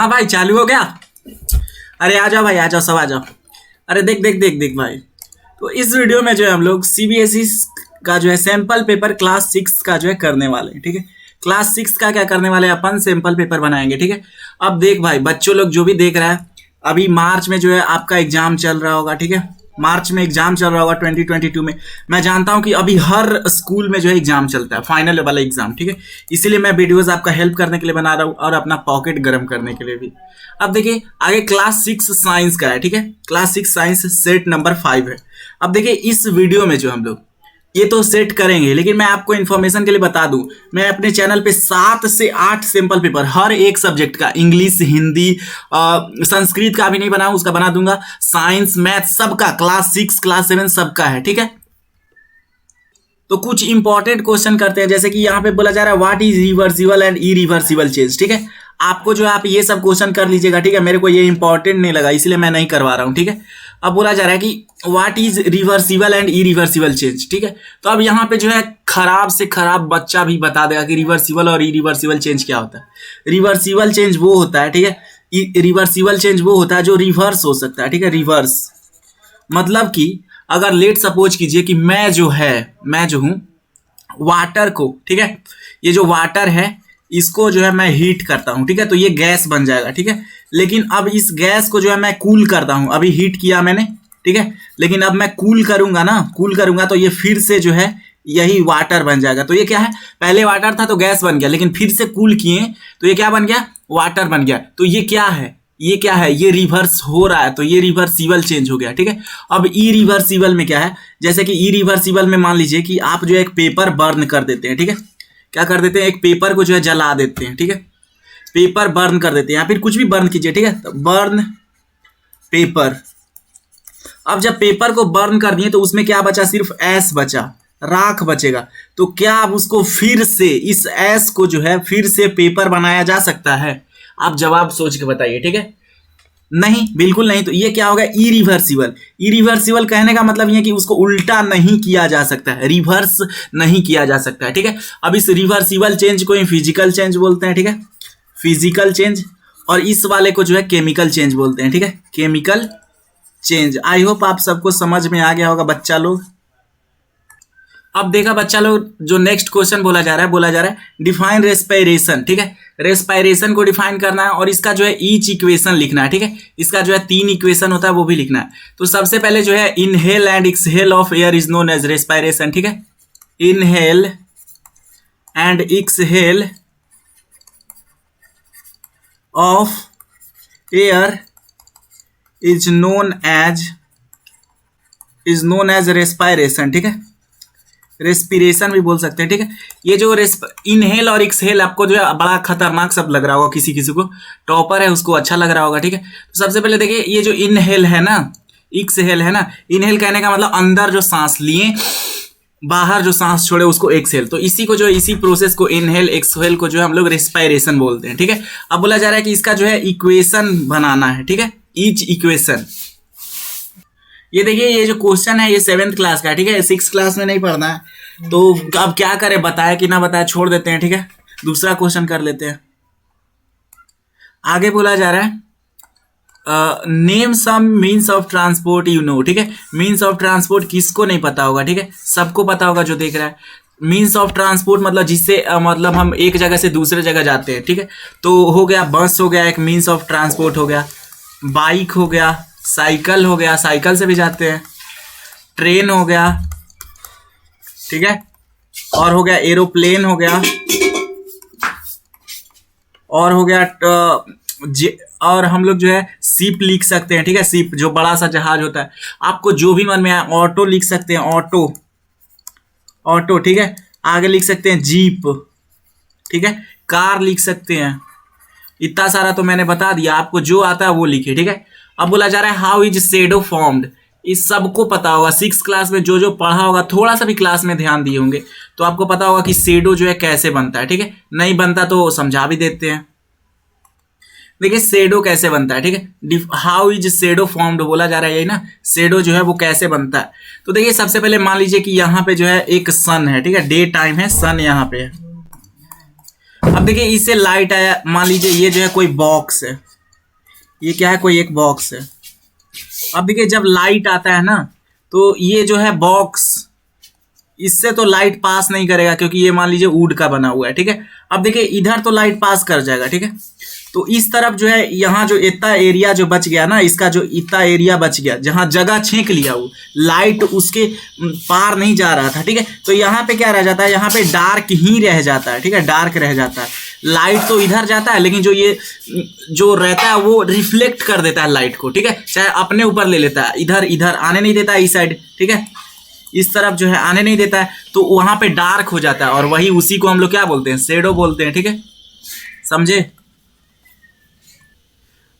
हाँ भाई चालू हो गया। अरे आ जाओ भाई, आ जाओ, सब आ जाओ। अरे देख देख देख देख भाई, तो इस वीडियो में जो है हम लोग सीबीएसई का जो है सैंपल पेपर क्लास 6 का जो है करने वाले हैं। ठीक है, क्लास 6 का क्या करने वाले हैं, अपन सैंपल पेपर बनाएंगे। ठीक है, अब देख भाई, बच्चों लोग जो भी देख रहा है, अभी मार्च में जो है आपका एग्जाम चल रहा होगा। ठीक है, मार्च में एग्जाम चल रहा होगा 2022 में। मैं जानता हूं कि अभी हर स्कूल में जो है एग्जाम चलता है, फाइनल वाला एग्जाम। ठीक है, इसीलिए मैं वीडियोस आपका हेल्प करने के लिए बना रहा हूं और अपना पॉकेट गर्म करने के लिए भी। अब देखिए आगे क्लास 6 साइंस का है। ठीक है, क्लास 6 साइंस सेट नंबर 5 है। अब देखिए इस वीडियो में जो हम लोग ये तो सेट करेंगे, लेकिन मैं आपको इन्फॉर्मेशन के लिए बता दूं, मैं अपने चैनल पे 7 से 8 सैंपल पेपर हर एक सब्जेक्ट का, इंग्लिश, हिंदी, संस्कृत का भी नहीं बनाऊं, उसका बना दूंगा, साइंस, मैथ, सबका, क्लास 6 क्लास 7 सबका है। ठीक है, तो कुछ इंपॉर्टेंट क्वेश्चन करते हैं, जैसे कि यहाँ पे बोला जा रहा है what is reversible and irreversible change. ठीक है, आपको जो है आप ये सब क्वेश्चन कर लीजिएगा। ठीक है, मेरे को ये इंपॉर्टेंट नहीं लगा, इसलिए मैं नहीं करवा रहा हूँ। ठीक है, अब बोला जा रहा है कि what is reversible and irreversible change. ठीक है, तो अब यहाँ पे जो है खराब से खराब बच्चा भी बता देगा कि रिवर्सिबल और इरिवर्सिबल चेंज क्या होता है। रिवर्सिबल चेंज वो होता है, ठीक है, रिवर्सिबल चेंज वो होता है जो रिवर्स हो सकता है। ठीक है, रिवर्स मतलब कि अगर लेट सपोज कीजिए कि मैं जो हूं वाटर को, ठीक है, ये जो वाटर है इसको जो है मैं हीट करता हूं। ठीक है, तो ये गैस बन जाएगा। ठीक है, लेकिन अब इस गैस को जो है मैं कूल करता हूं, अभी हीट किया मैंने। ठीक है, लेकिन अब मैं कूल करूंगा तो ये फिर से जो है यही वाटर बन जाएगा। तो ये क्या है, पहले वाटर था तो गैस बन गया, लेकिन फिर से कूल किए तो ये क्या बन गया, वाटर बन गया। तो ये क्या है, ये रिवर्स हो रहा है, तो ये रिवर्सिबल चेंज हो गया। ठीक है, अब इरिवर्सिबल में क्या है, जैसे कि इरिवर्सिबल में मान लीजिए कि आप जो है एक पेपर बर्न कर देते हैं। ठीक है, क्या कर देते हैं, एक पेपर को जो है जला देते हैं। ठीक है, पेपर बर्न कर देते हैं या फिर कुछ भी बर्न कीजिए। ठीक है, तो बर्न पेपर। अब जब पेपर को बर्न कर दिए तो उसमें क्या बचा, सिर्फ ऐश बचा, राख बचेगा। तो क्या आप उसको फिर से, इस ऐश को जो है फिर से पेपर बनाया जा सकता है? आप जवाब सोच के बताइए। ठीक है, नहीं, बिल्कुल नहीं। तो ये क्या होगा, इरिवर्सिबल। इरिवर्सिबल कहने का मतलब ये कि उसको उल्टा नहीं किया जा सकता है, रिवर्स नहीं किया जा सकता है। ठीक है, अब इस रिवर्सिबल चेंज को फिजिकल चेंज बोलते हैं। ठीक है, फिजिकल चेंज, और इस वाले को जो है केमिकल चेंज बोलते हैं। ठीक है, केमिकल चेंज। आई होप आप सबको समझ में आ गया होगा बच्चा लोग। अब देखा बच्चा लोग, जो नेक्स्ट क्वेश्चन बोला जा रहा है डिफाइन रेस्पिरेशन। ठीक है, रेस्पिरेशन को डिफाइन करना है और इसका जो है ईच इक्वेशन लिखना है। ठीक है, इसका जो है 3 इक्वेशन होता है वो भी लिखना है। तो सबसे पहले जो है inhale and exhale of air is known as respiration. ठीक है, inhale and exhale of air is known as respiration. ठीक है, रेस्पिरेशन भी बोल सकते हैं। ठीक है, ये जो इनहेल और एक्सहेल आपको जो है बड़ा खतरनाक सब लग रहा होगा, किसी किसी को टॉपर है उसको अच्छा लग रहा होगा। ठीक है, तो सबसे पहले देखिए ये जो इनहेल है ना, एक्सहेल है ना, इनहेल कहने का मतलब अंदर जो सांस लिए, बाहर जो सांस छोड़े उसको एक्सहेल। तो इसी को जो है, इसी प्रोसेस को इनहेल एक्सहेल को जो है हम लोग रेस्पिरेशन बोलते हैं। ठीक है, अब बोला जा रहा है कि इसका जो है इक्वेशन बनाना है। ठीक है, ईच इक्वेशन। ये देखिए ये जो क्वेश्चन है ये 7th क्लास का है। ठीक है, 6 क्लास में नहीं पढ़ना है, तो अब क्या करें, बताया कि ना बताया, छोड़ देते हैं। ठीक है, दूसरा क्वेश्चन कर लेते हैं। आगे बोला जा रहा है name some means of transport you know. ठीक है, मीन्स ऑफ ट्रांसपोर्ट किसको नहीं पता होगा? ठीक है, सबको पता होगा जो देख रहा है। मीन्स ऑफ ट्रांसपोर्ट मतलब जिससे मतलब हम एक जगह से दूसरे जगह जाते हैं। ठीक है, तो हो गया बस, हो गया एक मीन्स ऑफ ट्रांसपोर्ट, हो गया बाइक, हो गया साइकिल, हो गया साइकिल से भी जाते हैं, ट्रेन हो गया, ठीक है, और हो गया एरोप्लेन, हो गया, और हो गया और हम लोग जो है शिप लिख सकते हैं। ठीक है, शिप जो बड़ा सा जहाज होता है, आपको जो भी मन में आए, ऑटो लिख सकते हैं, ऑटो। ठीक है, आगे लिख सकते हैं जीप। ठीक है, कार लिख सकते हैं। इतना सारा तो मैंने बता दिया, आपको जो आता है वो लिखिए। ठीक है, अब बोला जा रहा है हाउ इज शेडो फॉर्म्ड। इस सबको पता होगा, 6 क्लास में जो पढ़ा होगा, थोड़ा सा भी क्लास में ध्यान दिए होंगे तो आपको पता होगा कि शेडो जो है कैसे बनता है। ठीक है, नहीं बनता तो समझा भी देते हैं। देखिए शेडो कैसे बनता है। ठीक है, हाउ इज शेडो फॉर्म्ड बोला जा रहा है, यही ना, शेडो जो है वो कैसे बनता है। तो देखिए सबसे पहले मान लीजिए कि यहाँ पे जो है एक सन है। ठीक है, डे टाइम है, सन यहाँ पे है। अब देखिए इससे लाइट आया, मान लीजिए ये जो है कोई बॉक्स है, ये क्या है, कोई एक बॉक्स है। अब देखिए जब लाइट आता है ना, तो ये जो है बॉक्स, इससे तो लाइट पास नहीं करेगा क्योंकि ये मान लीजिए वुड का बना हुआ है, ठीक है। अब देखिए इधर तो लाइट पास कर जाएगा, ठीक है। तो इस तरफ जो है, यहाँ जो इतना एरिया जो बच गया ना, इसका जो इतना एरिया बच गया, जहां जगह छेक लिया वो लाइट उसके पार नहीं जा रहा था, ठीक है। तो यहाँ पे क्या रह जाता है, यहाँ पे डार्क ही रह जाता है, ठीक है, डार्क रह जाता है। लाइट तो इधर जाता है, लेकिन जो ये जो रहता है वो रिफ्लेक्ट कर देता है लाइट को, ठीक है, चाहे अपने ऊपर ले लेता है, इधर इधर आने नहीं देता है, इस साइड, ठीक है, इस तरफ जो है आने नहीं देता है। तो वहां पे डार्क हो जाता है, और वही उसी को हम लोग क्या बोलते हैं, शेडो बोलते हैं, ठीक है, समझे।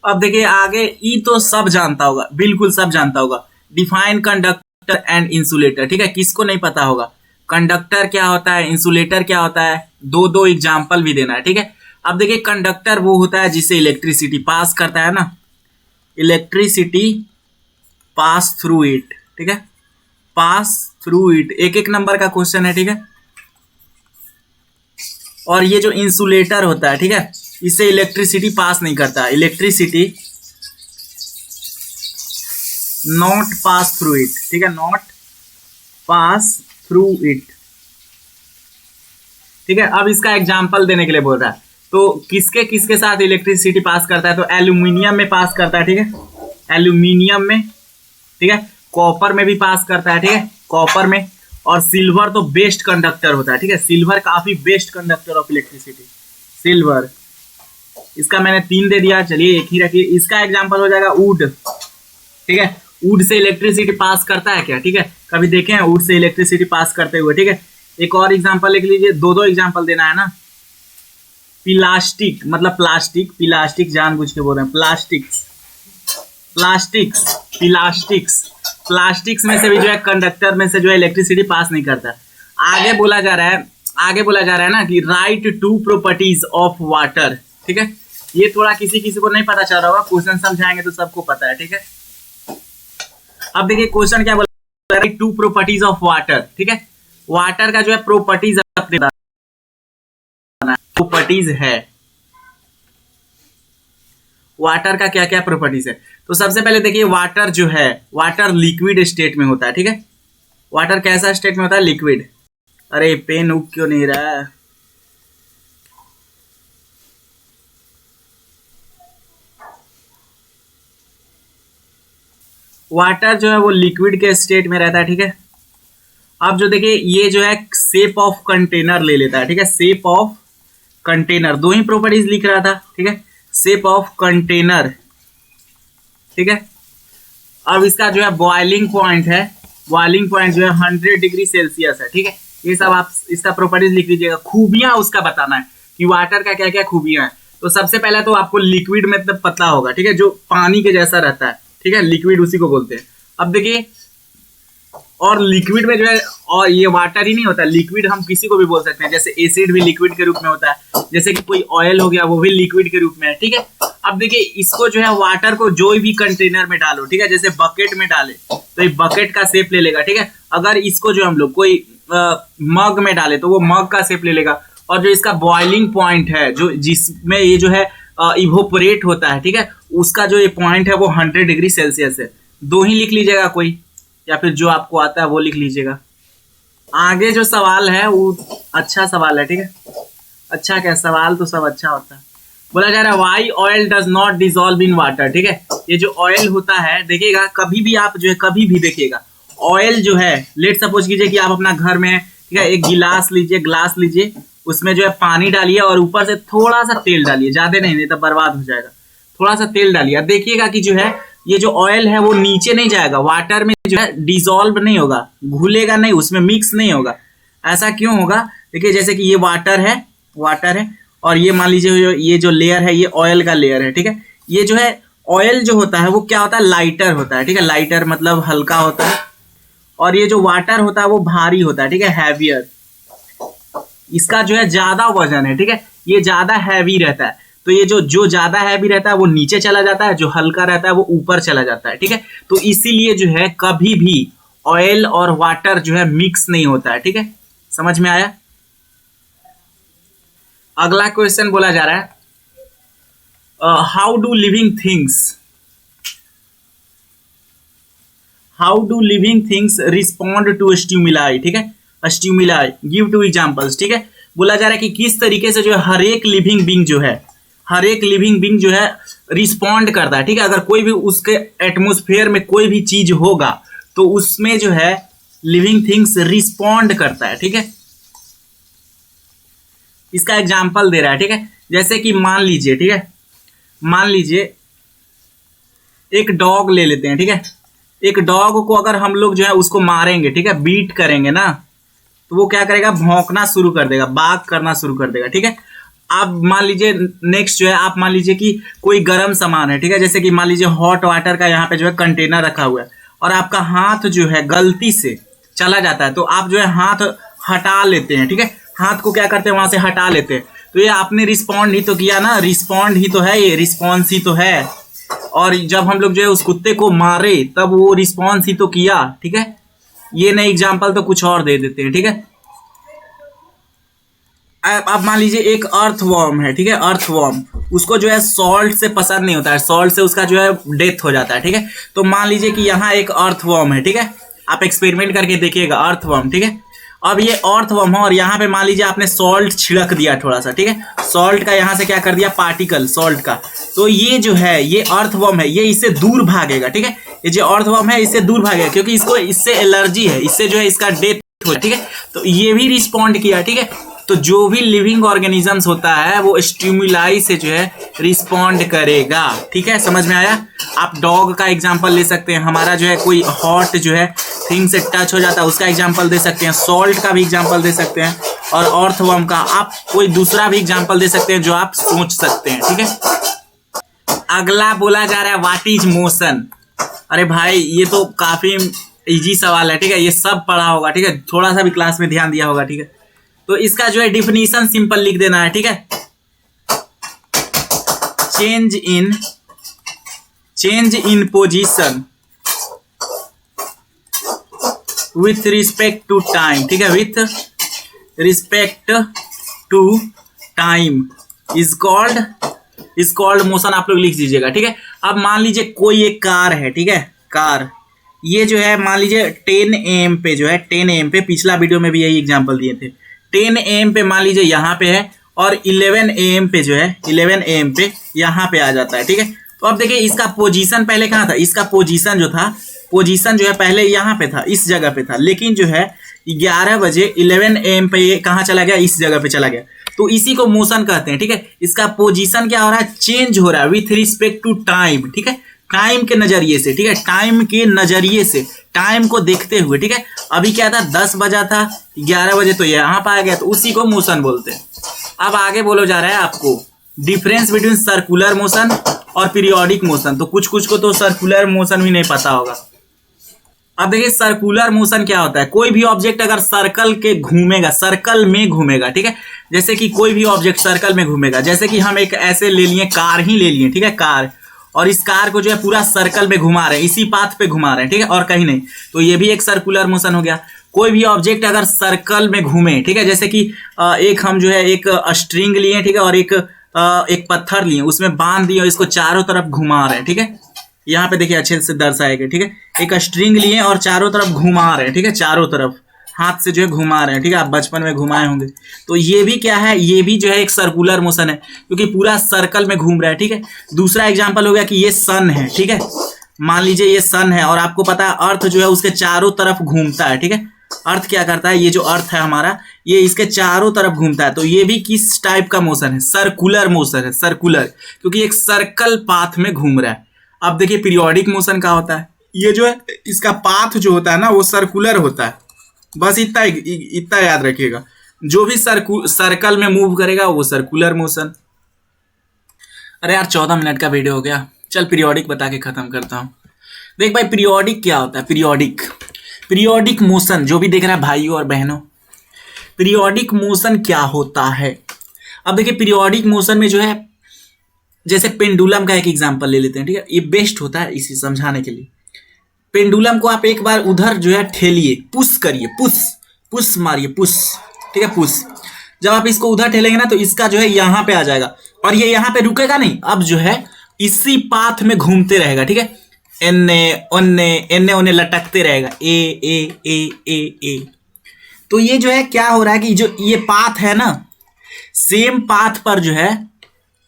अब देखिए आगे, ई तो सब जानता होगा, बिल्कुल सब जानता होगा। डिफाइन कंडक्टर एंड इंसुलेटर, ठीक है, किसको नहीं पता होगा कंडक्टर क्या होता है, इंसुलेटर क्या होता है। दो दो एग्जाम्पल भी देना है, ठीक है। अब देखिए कंडक्टर वो होता है जिससे इलेक्ट्रिसिटी पास करता है ना, इलेक्ट्रिसिटी पास थ्रू इट, ठीक है, पास थ्रू इट, एक एक नंबर का क्वेश्चन है, ठीक है। और ये जो इंसुलेटर होता है, ठीक है, इससे इलेक्ट्रिसिटी पास नहीं करता, electricity not pass through it, ठीक है, नॉट पास थ्रू इट, ठीक है। अब इसका एग्जांपल देने के लिए बोल रहा है, तो किसके किसके साथ इलेक्ट्रिसिटी पास करता है, तो एल्यूमिनियम में पास करता है, ठीक है, एल्यूमिनियम में, ठीक है, कॉपर में भी पास करता है, ठीक है, कॉपर में। और सिल्वर तो बेस्ट कंडक्टर होता है, ठीक है, सिल्वर काफी best conductor of electricity, silver. इसका मैंने 3 दे दिया, चलिए एक ही रखिए। इसका एग्जांपल हो जाएगा वुड, ठीक है, वुड से इलेक्ट्रिसिटी पास करता है क्या, ठीक है, कभी देखे हैं वुड से इलेक्ट्रिसिटी पास करते हुए, ठीक है। एक और एग्जांपल लिख लीजिए, दो दो एग्जांपल देना है ना। प्लास्टिक, मतलब प्लास्टिक, प्लास्टिक जानबूझ के बोल रहे हैं, प्लास्टिक्स, प्लास्टिक्स, प्लास्टिक्स, प्लास्टिक्स में से भी जो है कंडक्टर में से जो है इलेक्ट्रिसिटी पास नहीं करता। आगे बोला जा रहा है, आगे बोला जा रहा है ना कि write two properties of water, ठीक है। ये थोड़ा किसी किसी को नहीं पता चल रहा होगा, क्वेश्चन समझाएंगे तो सबको पता है, ठीक है। अब देखिए क्वेश्चन क्या बोला, write two properties of water, ठीक है, वाटर का जो है प्रॉपर्टीज अपने प्रॉपर्टीज है, वाटर का क्या क्या प्रॉपर्टीज है। तो सबसे पहले देखिए वाटर जो है, वाटर लिक्विड स्टेट में होता है, ठीक है, वाटर कैसा स्टेट में होता है, लिक्विड। अरे पेन उग क्यों नहीं रहा है, वाटर जो है वो लिक्विड के स्टेट में रहता है, ठीक है। अब जो देखिए ये जो है शेप ऑफ कंटेनर ले लेता है, ठीक है, शेप ऑफ कंटेनर, दो ही प्रॉपर्टीज लिख रहा था, ठीक है, शेप ऑफ कंटेनर, ठीक है। अब इसका जो है बॉइलिंग पॉइंट है, बॉइलिंग पॉइंट जो है 100 डिग्री सेल्सियस है, ठीक है। ये सब आप इसका प्रॉपर्टीज लिख लीजिएगा, खूबियां उसका बताना है कि वाटर का क्या क्या खूबियां है। तो सबसे पहले तो आपको लिक्विड मतलब पता होगा, ठीक है, जो पानी के जैसा रहता है, ठीक है, लिक्विड उसी को बोलते हैं। अब देखिए, और लिक्विड में जो है, और ये वाटर ही नहीं होता, लिक्विड हम किसी को भी बोल सकते हैं, जैसे एसिड भी लिक्विड के रूप में होता है, जैसे कि कोई ऑयल हो गया वो भी लिक्विड के रूप में है, ठीक है। अब देखिए इसको जो है वाटर को जो भी कंटेनर में डालो, ठीक है, जैसे बकेट में डाले तो ये बकेट का शेप ले लेगा, ठीक है। अगर इसको जो हम लोग कोई मग में डाले तो वो मग का शेप ले लेगा। और जो इसका बॉइलिंग पॉइंट है, जो जिसमें ये जो है इवोपरेट होता है, ठीक है, उसका जो ये पॉइंट है वो 100 डिग्री सेल्सियस है। दो ही लिख लीजिएगा कोई, या फिर जो आपको आता है वो लिख लीजिएगा। आगे जो सवाल है वो अच्छा सवाल है, ठीक है, अच्छा क्या सवाल तो सब अच्छा होता है। बोला जा रहा है why oil does not dissolve in water, ठीक है। ये जो ऑयल होता है, देखिएगा कभी भी आप जो है, कभी भी देखिएगा ऑयल जो है, लेट सपोज कीजिए कि आप अपना घर में, ठीक है, एक गिलास लीजिए, ग्लास लीजिए, उसमें जो है पानी डालिए और ऊपर से थोड़ा सा तेल डालिए, ज्यादा नहीं तो बर्बाद हो जाएगा। थोड़ा सा तेल डालिए, अब देखिएगा कि जो है ये जो ऑयल है वो नीचे नहीं जाएगा, वाटर में जो है डिसॉल्व नहीं होगा, घुलेगा नहीं, उसमें मिक्स नहीं होगा। ऐसा क्यों होगा, देखिए जैसे कि ये वाटर है, वाटर है, और ये मान लीजिए ये जो लेयर है ये ऑयल का लेयर है, ठीक है। ये जो है ऑयल जो होता है वो क्या होता है, लाइटर होता है, ठीक है, लाइटर मतलब हल्का होता है। और ये जो वाटर होता है वो भारी होता है, ठीक है, हैवियर। इसका जो है ज्यादा वजन है, ठीक है, ये ज्यादा हैवी रहता है। तो ये जो ज्यादा हैवी रहता है वो नीचे चला जाता है, जो हल्का रहता है वो ऊपर चला जाता है, ठीक है। तो इसीलिए जो है कभी भी ऑयल और वाटर जो है मिक्स नहीं होता है, ठीक है, समझ में आया। अगला क्वेश्चन बोला जा रहा है how do living things how do living things respond to stimuli, ठीक है, स्टिमुलाई, गिव टू एग्जांपल्स, ठीक है। बोला जा रहा है कि किस तरीके से जो है हर एक लिविंग बींग जो है, हर एक लिविंग बींग जो है रिस्पॉन्ड करता है, ठीक है। अगर कोई भी उसके एटमोस्फेयर में कोई भी चीज होगा तो उसमें जो है लिविंग थिंग्स रिस्पॉन्ड करता है, ठीक है। इसका एग्जाम्पल दे रहा है, ठीक है। जैसे कि मान लीजिए, ठीक है, मान लीजिए एक डॉग ले लेते हैं, ठीक है। एक डॉग को अगर हम लोग जो है उसको मारेंगे, ठीक है, बीट करेंगे ना, तो वो क्या करेगा, भौंकना शुरू कर देगा, बाग करना शुरू कर देगा, ठीक है। आप मान लीजिए नेक्स्ट जो है, आप मान लीजिए कि कोई गर्म सामान है, ठीक है, जैसे कि मान लीजिए हॉट वाटर का यहाँ पे जो है कंटेनर रखा हुआ है और आपका हाथ जो है गलती से चला जाता है, तो आप जो है हाथ हटा लेते हैं, ठीक है, हाथ को क्या करते हैं वहां से हटा लेते हैं, तो ये आपने रिस्पॉन्ड ही तो किया ना, रिस्पॉन्ड ही तो है, ये रिस्पॉन्स ही तो है। और जब हम लोग जो है उस कुत्ते को मारे तब वो रिस्पॉन्स ही तो किया, ठीक है। ये नहीं एग्जाम्पल तो कुछ और दे देते हैं, ठीक है। अब मान लीजिए एक अर्थवॉर्म है, ठीक है, अर्थवॉर्म, उसको जो है सॉल्ट से पसंद नहीं होता है, सॉल्ट से उसका जो है डेथ हो जाता है, ठीक है। तो मान लीजिए कि यहाँ एक अर्थवॉर्म है, ठीक है, आप एक्सपेरिमेंट करके देखिएगा, अर्थवॉर्म, ठीक है। अब ये अर्थवॉर्म है और यहाँ पे मान लीजिए आपने सॉल्ट छिड़क दिया थोड़ा सा, ठीक है, सॉल्ट का यहाँ से क्या कर दिया, पार्टिकल सॉल्ट का, तो ये जो है ये अर्थवॉर्म है, ये इससे दूर भागेगा, ठीक है। ये जो अर्थवॉर्म है इससे दूर भागेगा क्योंकि इसको इससे एलर्जी है, इससे जो है इसका डेथ हो, ठीक है। तो ये भी रिस्पॉन्ड किया, ठीक है। तो जो भी लिविंग ऑर्गेनिजम्स होता है वो स्टिमुलाई से जो है रिस्पॉन्ड करेगा, ठीक है, समझ में आया। आप डॉग का एग्जांपल ले सकते हैं, हमारा जो है कोई हॉट जो है थिंग से टच हो जाता है उसका एग्जांपल दे सकते हैं, सॉल्ट का भी एग्जांपल दे सकते हैं, और अर्थवर्म का आप कोई दूसरा भी एग्जांपल दे सकते हैं जो आप सोच सकते हैं, ठीक है। अगला बोला जा रहा है व्हाट इज मोशन। अरे भाई ये तो काफी इजी सवाल है, ठीक है, ये सब पढ़ा होगा, ठीक है, थोड़ा सा भी क्लास में ध्यान दिया होगा, ठीक है। तो इसका जो है डिफिनीशन सिंपल लिख देना है, ठीक है। Change in position with respect to time, ठीक है, with respect to time is called motion, आप लोग लिख दीजिएगा, ठीक है। अब मान लीजिए कोई एक कार है, ठीक है, कार, ये जो है मान लीजिए 10 AM पे जो है 10 AM पे, पिछला वीडियो में भी यही एग्जांपल दिए थे, 10 AM पे मान लीजिए यहाँ पे है और 11 AM पे जो है 11 AM पे यहाँ पे आ जाता है, ठीक है। तो अब देखिए इसका पोजीशन पहले कहाँ था, इसका पोजीशन जो था, पोजीशन जो है पहले यहाँ पे था, इस जगह पे था, लेकिन जो है 11 बजे 11 AM पे ये कहाँ चला गया, इस जगह पे चला गया, तो इसी को मोशन कहते हैं, ठीक है। इसका पोजीशन क्या हो रहा है, चेंज हो रहा है विथ रिस्पेक्ट टू टाइम, ठीक है, टाइम के नजरिए से, ठीक है, टाइम के नजरिए से, टाइम को देखते हुए, ठीक है। अभी क्या था, 10 बजा था, 11 बजे तो यहाँ पे आ गया, तो उसी को मोशन बोलते हैं। अब आगे बोलो जा रहा है आपको डिफरेंस बिटवीन सर्कुलर मोशन और पीरियोडिक मोशन, तो कुछ को तो सर्कुलर मोशन भी नहीं पता होगा। अब देखिए सर्कुलर मोशन क्या होता है, कोई भी ऑब्जेक्ट अगर सर्कल के घूमेगा, सर्कल में घूमेगा, ठीक है, जैसे कि कोई भी ऑब्जेक्ट सर्कल में घूमेगा, जैसे कि हम एक ऐसे ले लिए, कार ही ले लिए, ठीक है, कार, और इस कार को जो है पूरा सर्कल में घुमा रहे हैं, इसी पाथ पे घुमा रहे हैं, ठीक है, और कहीं नहीं, तो ये भी एक सर्कुलर मोशन हो गया। कोई भी ऑब्जेक्ट अगर सर्कल में घूमे, ठीक है, जैसे कि एक हम जो है एक स्ट्रिंग लिए, ठीक है, और एक पत्थर लिए, उसमें बांध दिए और इसको चारों तरफ घुमा रहे हैं, ठीक है, यहाँ पे देखिए अच्छे से दर्शाएगा, ठीक है, एक स्ट्रिंग लिए और चारों तरफ घुमा रहे हैं, ठीक है, चारों तरफ हाथ से जो है घुमा रहे हैं, ठीक है, आप बचपन में घुमाए होंगे, तो ये भी क्या है, ये भी जो है एक सर्कुलर मोशन है क्योंकि पूरा सर्कल में घूम रहा है, ठीक है। दूसरा एग्जांपल हो गया कि ये सन है, ठीक है, मान लीजिए ये सन है और आपको पता है अर्थ जो है उसके चारों तरफ घूमता है, ठीक है, अर्थ क्या करता है, ये जो अर्थ है हमारा, ये इसके चारों तरफ घूमता है, तो ये भी किस टाइप का मोशन है, सर्कुलर मोशन है, सर्कुलर, क्योंकि एक सर्कल पाथ में घूम रहा है। अब देखिए पीरियोडिक मोशन क्या होता है, ये जो है इसका पाथ जो होता है ना वो सर्कुलर होता है, बस इतना याद रखिएगा, जो भी सर्कल में मूव करेगा वो सर्कुलर मोशन। अरे यार 14 मिनट का वीडियो हो गया, चल पीरियोडिक बता के खत्म करता हूँ। देख भाई पीरियोडिक क्या होता है, पीरियोडिक मोशन, जो भी देख रहा है भाइयों और बहनों, पीरियोडिक मोशन क्या होता है। अब देखिए पीरियोडिक मोशन में जो है, जैसे पेंडुलम का एक एग्जांपल ले लेते हैं, ठीक है, ये बेस्ट होता है इसे समझाने के लिए। पेंडुलम को आप एक बार उधर जो है ठेलिए, पुश करिए, पुश मारिए, पुश, ठीक है, पुश, जब आप इसको उधर ठेलेंगे ना तो इसका जो है यहाँ पे आ जाएगा और ये यहाँ पे रुकेगा नहीं, अब जो है इसी पाथ में घूमते रहेगा, ठीक है, एन्ने ओन्ने एन्ने ओन्ने लटकते रहेगा, ए ए ए ए ए। तो ये जो है क्या हो रहा है कि जो ये पाथ है ना, सेम पाथ पर जो है,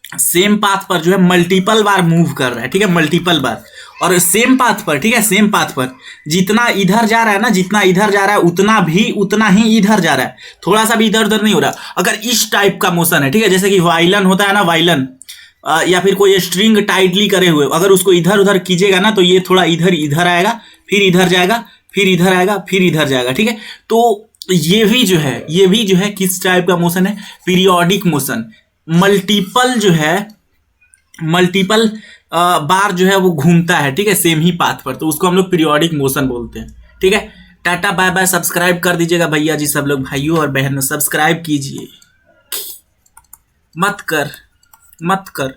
सेम पाथ पर जो है मल्टीपल बार मूव कर रहा है, ठीक है, मल्टीपल बार। और सेम पाथ पर, ठीक है, सेम पाथ पर जितना इधर जा रहा है ना, जितना इधर जा रहा है उतना ही इधर जा रहा है, थोड़ा सा भी इधर उधर नहीं हो रहा। अगर इस टाइप का मोशन है, ठीक है, जैसे कि वायलन होता है ना, वायलन या फिर कोई स्ट्रिंग टाइटली करे हुए, अगर उसको इधर उधर कीजिएगा ना तो ये थोड़ा इधर इधर आएगा, फिर इधर जाएगा, फिर इधर आएगा, फिर इधर जाएगा, ठीक है। तो ये भी जो है किस टाइप का मोशन है, पीरियोडिक मोशन। मल्टीपल जो है, मल्टीपल बार जो है वो घूमता है, ठीक है, सेम ही पाथ पर, तो उसको हम लोग पीरियोडिक मोशन बोलते हैं, ठीक है। टाटा बाय बाय, सब्सक्राइब कर दीजिएगा भैया जी, सब लोग भाइयों और बहनों सब्सक्राइब कीजिए, मत कर